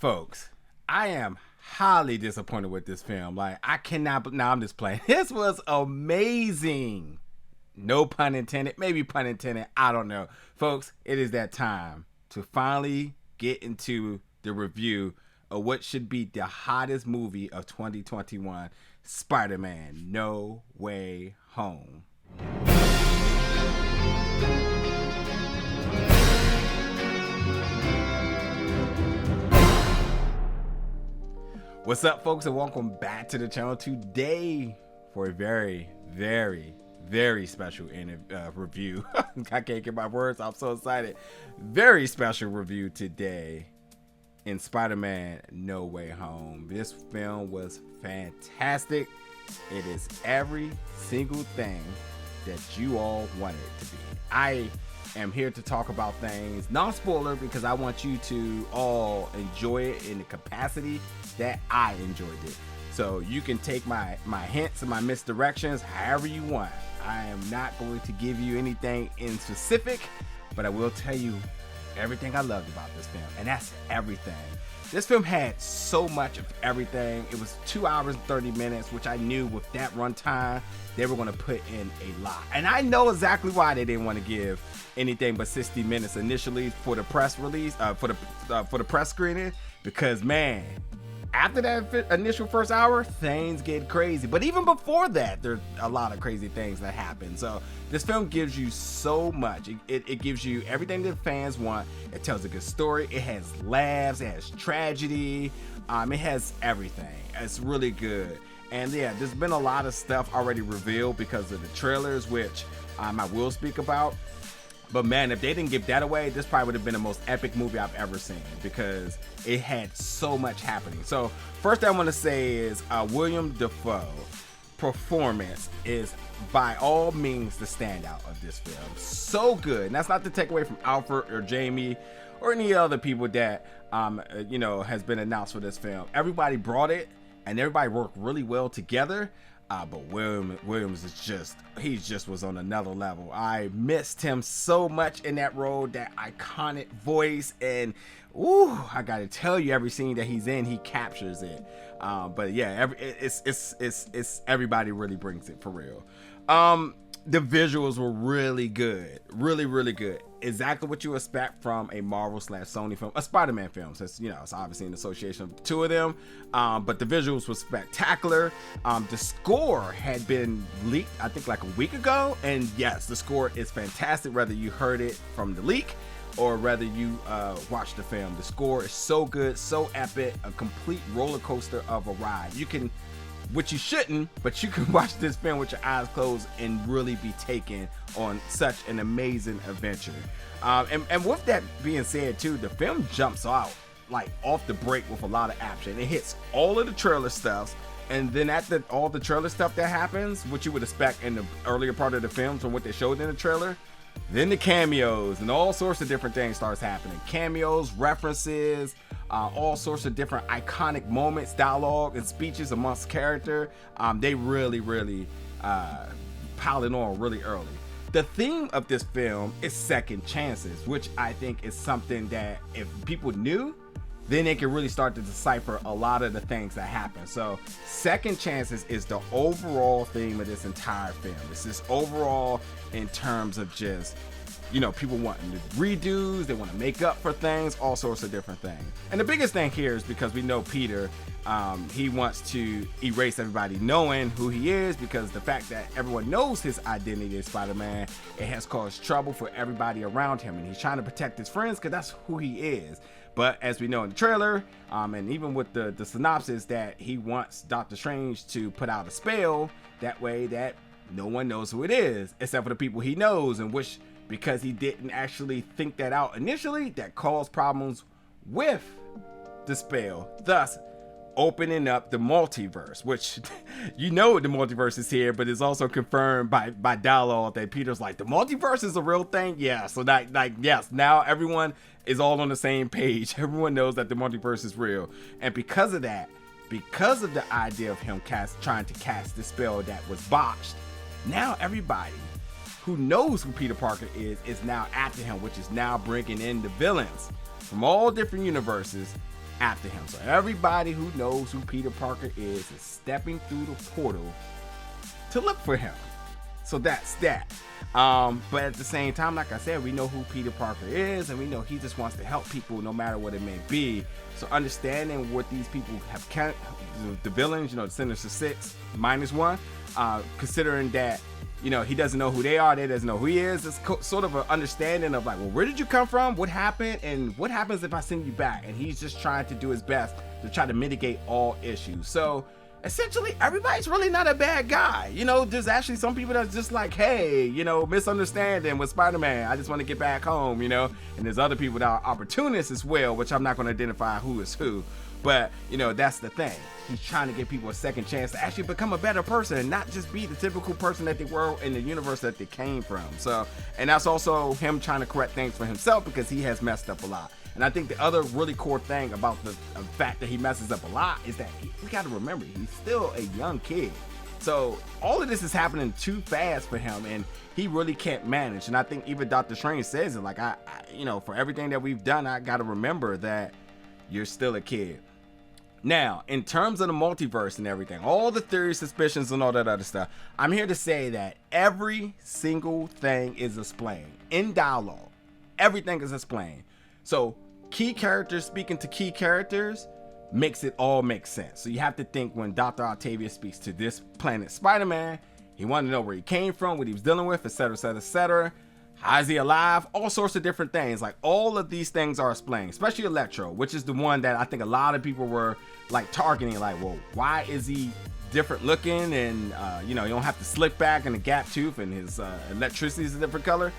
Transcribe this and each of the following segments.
Folks, I am highly disappointed with this film. Like, I cannot. Now I'm just playing. This was amazing. No pun intended. Maybe pun intended. I don't know. Folks, it is that time to finally get into the review of what should be the hottest movie of 2021, Spider-Man No Way Home. What's up, folks, and welcome back to the channel today for a very, very, very special review. I can't get my words. I'm so excited. Very special review today in Spider-Man No Way Home. This film was fantastic. It is every single thing that you all wanted it to be. I am here to talk about things non-spoiler because I want you to all enjoy it in the capacity that I enjoyed it. So you can take my hints and my misdirections however you want. I am not going to give you anything in specific, but I will tell you everything I loved about this film, and that's everything. This film had so much of everything. It was 2 hours and 30 minutes, which I knew with that runtime they were going to put in a lot. And I know exactly why they didn't want to give anything but 60 minutes initially for the press release, for the press screening, because man, after that initial first hour, things get crazy. But even before that, there's a lot of crazy things that happen. So this film gives you so much. It gives you everything that fans want. It tells a good story. It has laughs. It has tragedy. It has everything. It's really good. And yeah, there's been a lot of stuff already revealed because of the trailers, which I will speak about. But man, if they didn't give that away, this probably would have been the most epic movie I've ever seen because it had so much happening. So first thing I want to say is William Dafoe performance is by all means the standout of this film. So good. And that's not to take away from Alfred or Jamie or any other people that has been announced for this film. Everybody brought it and everybody worked really well together. But Williams is he was on another level. I missed him so much in that role, that iconic voice, and I gotta tell you, every scene that he's in, he captures it. But yeah, it's everybody really brings it for real. The visuals were really good, really good. Exactly what you expect from a Marvel/Sony film, a Spider-Man film, since it's obviously an association of the two of them. But the visuals were spectacular. The score had been leaked, I think, like a week ago, and yes, the score is fantastic. Whether you heard it from the leak or whether you watched the film, the score is so good, so epic, a complete roller coaster of a ride. Which you shouldn't, but you can watch this film with your eyes closed and really be taken on such an amazing adventure. And with that being said too, the film jumps out like off the break with a lot of action. It hits all of the trailer stuff, and then after all the trailer stuff that happens, what you would expect in the earlier part of the film from what they showed in the trailer, then the cameos and all sorts of different things starts happening. Cameos, references, all sorts of different iconic moments, dialogue and speeches amongst character. They really piling on really early. The theme of this film is second chances, which I think is something that if people knew, then they can really start to decipher a lot of the things that happen. So second chances is the overall theme of this entire film. It's this overall in terms of just, people wanting to redos, they want to make up for things, all sorts of different things. And the biggest thing here is because we know Peter, he wants to erase everybody knowing who he is, because the fact that everyone knows his identity as Spider-Man, it has caused trouble for everybody around him, and he's trying to protect his friends because that's who he is. But as we know in the trailer, and even with the synopsis, that he wants Doctor Strange to put out a spell, that way that no one knows who it is, except for the people he knows, and which, because he didn't actually think that out initially, that caused problems with the spell, thus opening up the multiverse, which the multiverse is here, but it's also confirmed by dialogue that Peter's like, the multiverse is a real thing. Yeah, so yes, now everyone is all on the same page. Everyone knows that the multiverse is real, and because of that, because of the idea of him trying to cast the spell that was botched, now everybody who knows who Peter Parker is now after him, which is now bringing in the villains. from all different universes after him. So everybody who knows who Peter Parker is stepping through the portal to look for him. So that's that. But at the same time, like I said, we know who Peter Parker is, and we know he just wants to help people no matter what it may be. So understanding what these people have the villains, the Sinister Six -1, considering that, he doesn't know who they are, they doesn't know who he is. It's sort of an understanding of like, well, where did you come from? What happened? And what happens if I send you back? And he's just trying to do his best to try to mitigate all issues. So essentially, everybody's really not a bad guy. There's actually some people that's just like, hey, misunderstanding with Spider-Man. I just want to get back home, And there's other people that are opportunists as well, which I'm not going to identify who is who. But, that's the thing. He's trying to give people a second chance to actually become a better person and not just be the typical person that they were in the universe that they came from. So, and that's also him trying to correct things for himself because he has messed up a lot. And I think the other really core thing about the fact that he messes up a lot is that we got to remember, he's still a young kid. So all of this is happening too fast for him, and he really can't manage. And I think even Dr. Strange says it, like, I for everything that we've done, I got to remember that you're still a kid. Now, in terms of the multiverse and everything, all the theories, suspicions, and all that other stuff, I'm here to say that every single thing is explained in dialogue. Everything is explained. So key characters speaking to key characters makes it all make sense. So you have to think when Dr. Octavius speaks to this planet Spider-Man, he wanted to know where he came from, what he was dealing with, etc., etc., etc. How is he alive? All sorts of different things. Like, all of these things are explained, especially Electro, which is the one that I think a lot of people were like targeting, like, well, why is he different looking? And you don't have to slick back and the gap tooth, and his electricity is a different color.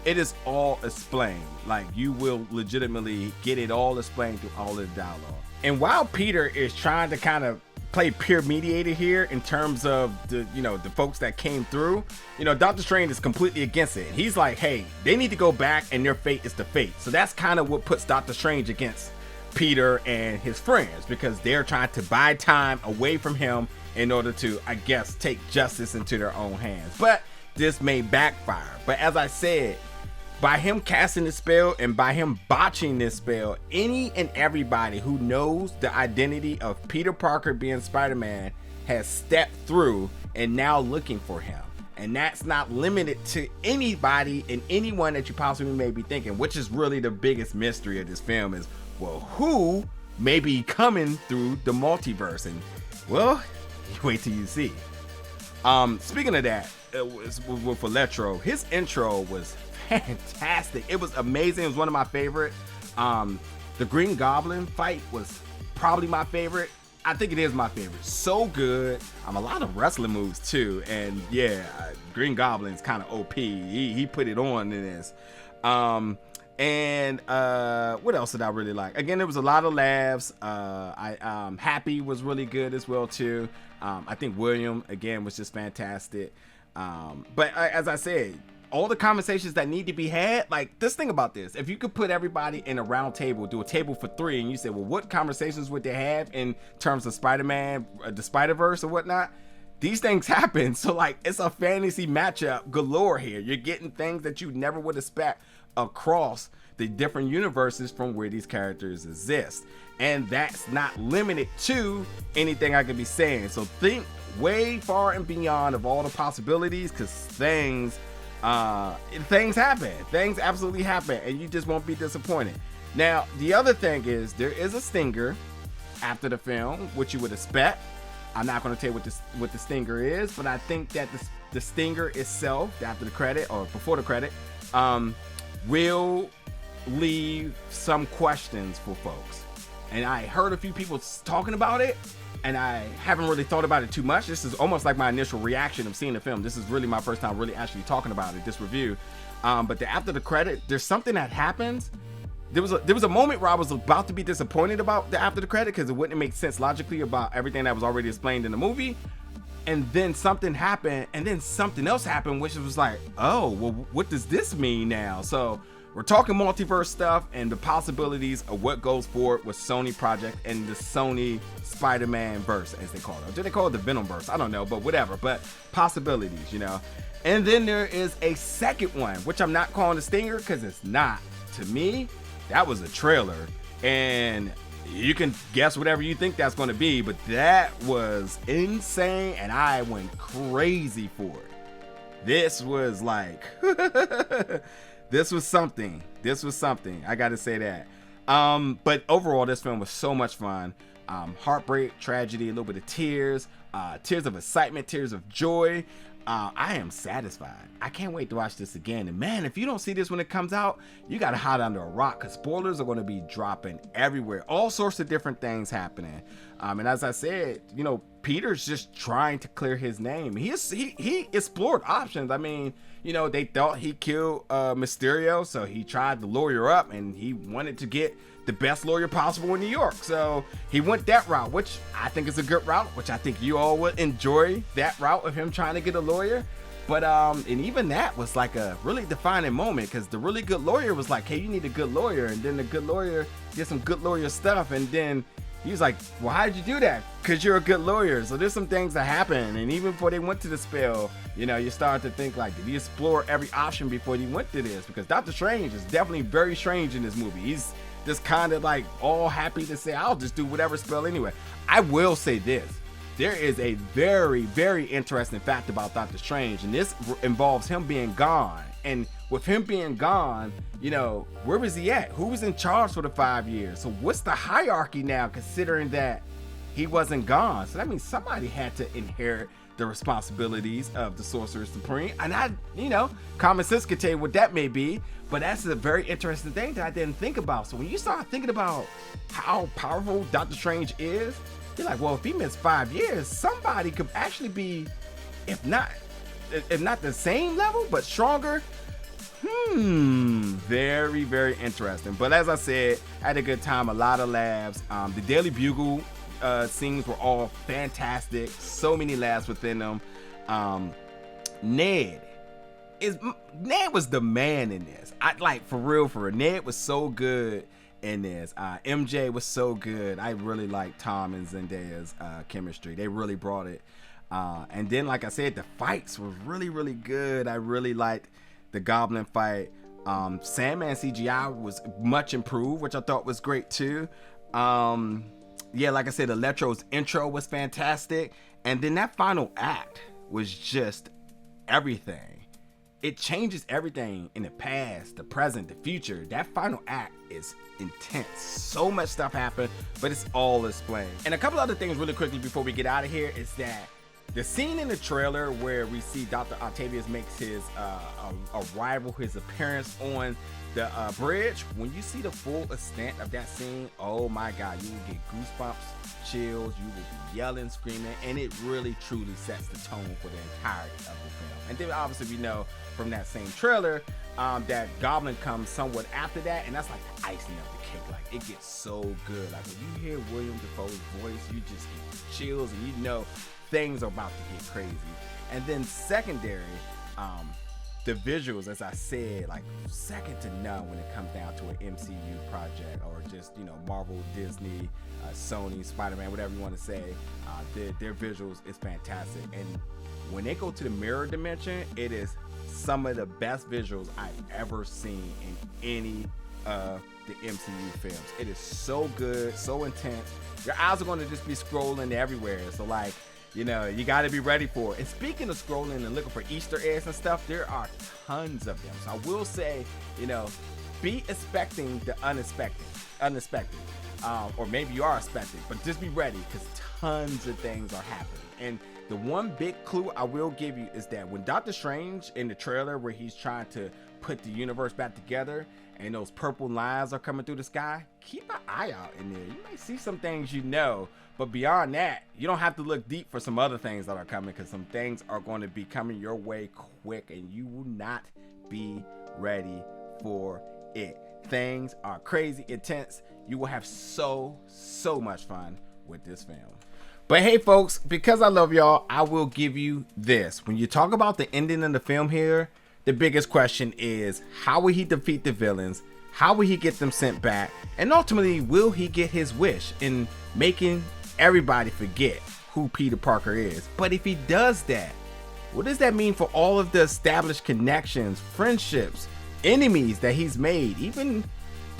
It is all explained. Like, you will legitimately get it all explained through all of the dialogue. And while Peter is trying to kind of play peer mediator here in terms of the folks that came through, Doctor Strange is completely against it. He's like, hey, they need to go back and their fate is the fate. So that's kind of what puts Doctor Strange against Peter and his friends, because they're trying to buy time away from him in order to, I guess, take justice into their own hands. But this may backfire. But as I said, by him casting the spell and by him botching this spell, any and everybody who knows the identity of Peter Parker being Spider-Man has stepped through and now looking for him. And that's not limited to anybody and anyone that you possibly may be thinking, which is really the biggest mystery of this film is, well, who may be coming through the multiverse? And, well, wait till you see. Speaking of that, with Electro, his intro was fantastic. It was amazing. It was one of my favorite. The Green Goblin fight was probably my favorite. I think it is my favorite. So good. A lot of wrestling moves too. And yeah, Green Goblin's kind of OP. He put it on in this. And what else did I really like? Again, there was a lot of laughs. Happy was really good as well too. I think William again was just fantastic. But as I said, all the conversations that need to be had, like, just think about this. If you could put everybody in a round table, do a table for 3, and you say, well, what conversations would they have in terms of Spider-Man, the Spider-Verse or whatnot? These things happen. So, like, it's a fantasy matchup galore here. You're getting things that you never would expect across the different universes from where these characters exist. And that's not limited to anything I could be saying. So think way far and beyond of all the possibilities, because things happen. Things absolutely happen, and you just won't be disappointed. Now, the other thing is, there is a stinger after the film, which you would expect. I'm not going to tell you what the stinger is, but I think that the stinger itself, after the credit or before the credit, will leave some questions for folks. And I heard a few people talking about it, and I haven't really thought about it too much. This is almost like my initial reaction of seeing the film. This is really my first time really actually talking about it, this review. But after the credit, there's something that happens. There was a moment where I was about to be disappointed about the after the credit, because it wouldn't make sense logically about everything that was already explained in the movie. And then something happened, and then something else happened, which was like, oh, well, what does this mean now? So we're talking multiverse stuff and the possibilities of what goes forward with Sony Project and the Sony Spider-Man verse, as they call it. Or do they call it the Venom verse? I don't know, but whatever. But possibilities, And then there is a second one, which I'm not calling a stinger, because it's not. To me, that was a trailer, and you can guess whatever you think that's going to be, but that was insane, and I went crazy for it. This was like, this was something. I got to say that. But overall, this film was so much fun. Heartbreak, tragedy, a little bit of tears, tears of excitement, tears of joy. I am satisfied. I can't wait to watch this again. And man, if you don't see this when it comes out, you got to hide under a rock, because spoilers are going to be dropping everywhere. All sorts of different things happening. And as I said, you know, Peter's just trying to clear his name. He explored options. I mean, you know, they thought he killed Mysterio, so he tried to lawyer up, and he wanted to get the best lawyer possible in New York. So he went that route, which I think is a good route, which I think you all would enjoy, that route of him trying to get a lawyer. But and even that was like a really defining moment, because the really good lawyer was like, hey, you need a good lawyer. And then the good lawyer did some good lawyer stuff, and then he was like, well, how'd you do that? Because you're a good lawyer. So there's some things that happen. And even before they went to the spell, you know, you start to think like, did he explore every option before he went to this? Because Doctor Strange is definitely very strange in this movie. He's just kind of like all happy to say, I'll just do whatever spell anyway. I will say this. There is a very, very interesting fact about Doctor Strange, and this involves him being gone. And with him being gone, you know, where was he at? Who was in charge for the 5 years? So what's the hierarchy now, considering that he wasn't gone? So that means somebody had to inherit the responsibilities of the Sorcerer Supreme. And I, you know, common sense could tell you what that may be, but that's a very interesting thing that I didn't think about. So when you start thinking about how powerful Doctor Strange is, you're like, well, if he missed 5 years, somebody could actually be, if not the same level, but stronger. Very, very interesting. But as I said, I had a good time, a lot of laughs. The Daily Bugle scenes were all fantastic. So many laughs within them. Ned was the man in this. I like, for real. Ned was so good in this. MJ was so good. I really liked Tom and Zendaya's chemistry. They really brought it. And then, like I said, the fights were really, really good. I really liked the Goblin fight. Sandman CGI was much improved, which I thought was great too. Yeah, like I said, Electro's intro was fantastic. And then that final act was just everything. It changes everything in the past, the present, the future. That final act is intense. So much stuff happened, but it's all explained. And a couple other things really quickly before we get out of here is that the scene in the trailer where we see Dr. Octavius makes his arrival, his appearance on the bridge, when you see the full extent of that scene, oh my God, you will get goosebumps, chills, you will be yelling, screaming, and it really truly sets the tone for the entirety of the film. And then obviously we know from that same trailer that Goblin comes somewhat after that, and that's like the icing of the cake. Like, it gets so good. Like, when you hear William Dafoe's voice, you just get chills, and you know things are about to get crazy. And then secondary, the visuals, as I said, like second to none when it comes down to an MCU project, or just, you know, Marvel, Disney, Sony, Spider-Man, whatever you want to say. Their visuals is fantastic. And when they go to the mirror dimension, it is some of the best visuals I've ever seen in any of the MCU films. It is so good, so intense. Your eyes are going to just be scrolling everywhere. So like, you know, you got to be ready for it. And speaking of scrolling and looking for Easter eggs and stuff, there are tons of them. So I will say, you know, be expecting the unexpected. Or maybe you are expecting, but just be ready, because tons of things are happening. And the one big clue I will give you is that when Doctor Strange in the trailer, where he's trying to put the universe back together and those purple lines are coming through the sky, keep an eye out in there. You might see some things, you know, but beyond that, you don't have to look deep for some other things that are coming, because some things are going to be coming your way quick and you will not be ready for it. Things are crazy intense. You will have so much fun with this film. But hey folks, because I love y'all, I will give you this. When you talk about the ending of the film here, the biggest question is, how will he defeat the villains? How will he get them sent back? And ultimately, will he get his wish in making everybody forget who Peter Parker is? But if he does that, what does that mean for all of the established connections, friendships, enemies that he's made, even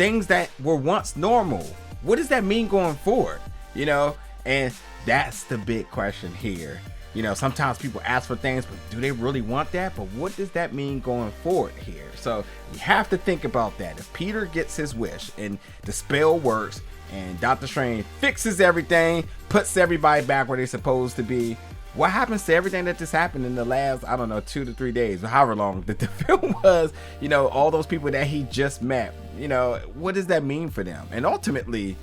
things that were once normal. What does that mean going forward? You know, and that's the big question here. You know, sometimes people ask for things, but do they really want that? But what does that mean going forward here? So you have to think about that. If Peter gets his wish and the spell works and Doctor Strange fixes everything, puts everybody back where they're supposed to be, what happens to everything that just happened in the last, I don't know, 2 to 3 days, or however long that the film was? You know, all those people that he just met, you know, what does that mean for them? And ultimately,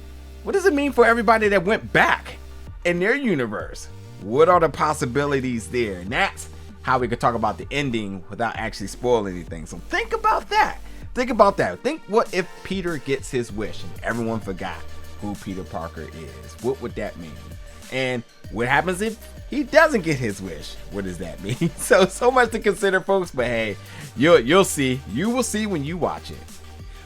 what does it mean for everybody that went back in their universe? What are the possibilities there? And that's how we could talk about the ending without actually spoiling anything. So think about that. Think about that. Think, what if Peter gets his wish and everyone forgot who Peter Parker is? What would that mean? And what happens if he doesn't get his wish? What does that mean? So much to consider, folks. But hey, you'll see. You will see when you watch it.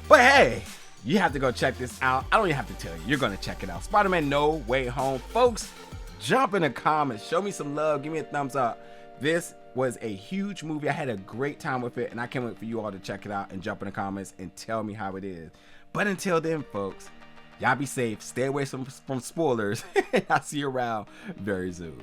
But hey, you have to go check this out. I don't even have to tell you. You're going to check it out. Spider-Man No Way Home. Folks, jump in the comments. Show me some love. Give me a thumbs up. This was a huge movie. I had a great time with it, and I can't wait for you all to check it out and jump in the comments and tell me how it is. But until then, folks, y'all be safe. Stay away from spoilers. I'll see you around very soon.